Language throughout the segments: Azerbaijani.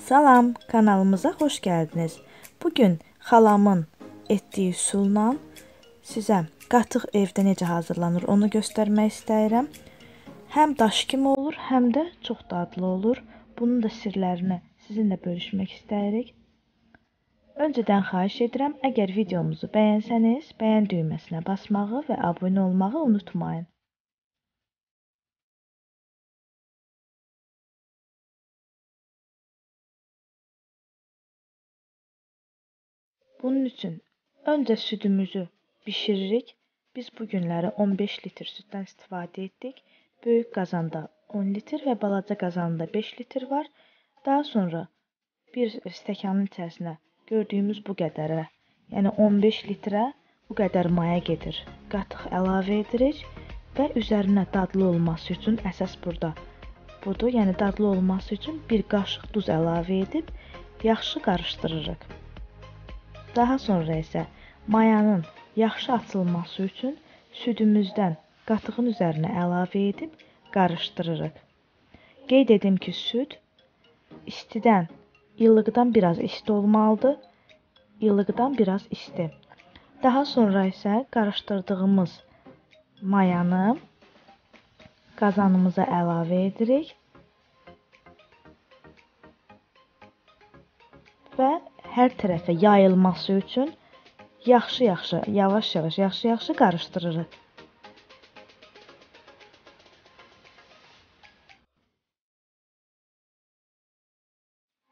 Salam, kanalımıza xoş gəldiniz. Bugün xalamın etdiyi üsulla sizə qatıq evdə necə hazırlanır onu göstərmək istəyirəm. Həm daş kimi olur, həm də çox dadlı olur. Bunun da sirlərini sizinlə bölüşmək istəyirik. Öncədən xahiş edirəm, əgər videomuzu bəyənsəniz, bəyən düyməsinə basmağı və abunə olmağı unutmayın. Bunun üçün öncə südümüzü bişiririk. Biz bu günləri 15 litr süddən istifadə etdik. Böyük qazanda 10 litr və balaca qazanda 5 litr var. Daha sonra bir stəkanın içərisinə gördüyümüz bu qədərə, yəni 15 litrə bu qədər maya gedir. Qatıq əlavə edirik və üzərinə dadlı olması üçün əsas burada budur. Yəni dadlı olması üçün bir qaşıq duz əlavə edib yaxşı qarışdırırıq. Daha sonra isə mayanın yaxşı açılması üçün südümüzdən qatığın üzərinə əlavə edib qarışdırırıq. Qeyd edim ki, süd istidən, illıqdan biraz isti olmalıdır, illıqdan biraz isti. Daha sonra isə qarışdırdığımız mayanı qazanımıza əlavə edirik və hər tərəfə yayılması üçün yaxşı-yaxşı, yavaş-yavaş, yaxşı-yaxşı qarışdırırıq.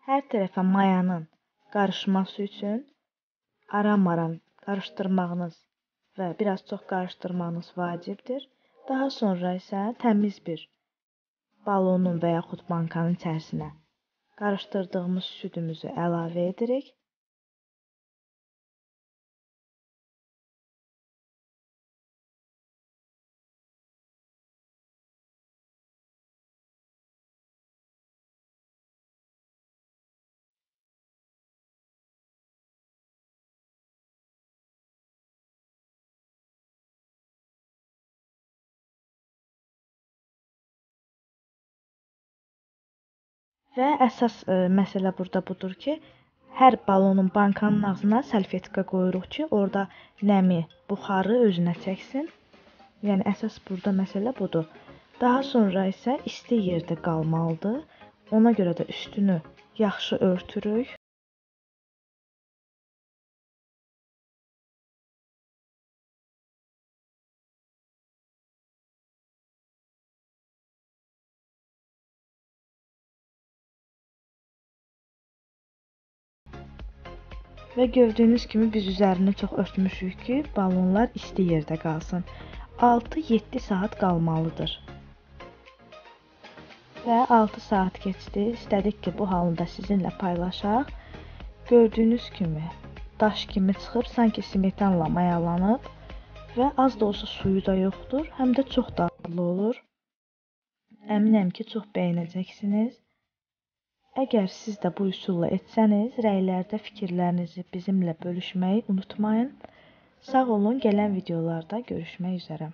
Hər tərəfə mayanın qarışması üçün aram-aram qarışdırmağınız və biraz çox qarışdırmağınız vacibdir. Daha sonra isə təmiz bir balonun və yaxud bankanın içərisinə qarışdırdığımız südümüzü əlavə edirik. Və əsas məsələ burada budur ki, hər balonun bankanın ağzına salfetka qoyuruq ki, orada nəmi, buxarı özünə çəksin. Yəni əsas burada məsələ budur. Daha sonra isə isti yerdə qalmalıdır. Ona görə də üstünü yaxşı örtürük. Və gördüyünüz kimi biz üzərini çox örtmüşük ki, balonlar isti yerdə qalsın. 6-7 saat qalmalıdır. Və 6 saat keçdi. İstədik ki, bu halını da sizinlə paylaşaq. Gördüyünüz kimi daş kimi çıxır, sanki smetanla mayalanıb və az da olsa suyu da yoxdur. Həm də çox dadlı olur. Əminəm ki, çox bəyənəcəksiniz. Əgər siz də bu üsulla etsəniz, rəylərdə fikirlərinizi bizimlə bölüşməyi unutmayın. Sağ olun, gələn videolarda görüşmək üzrə.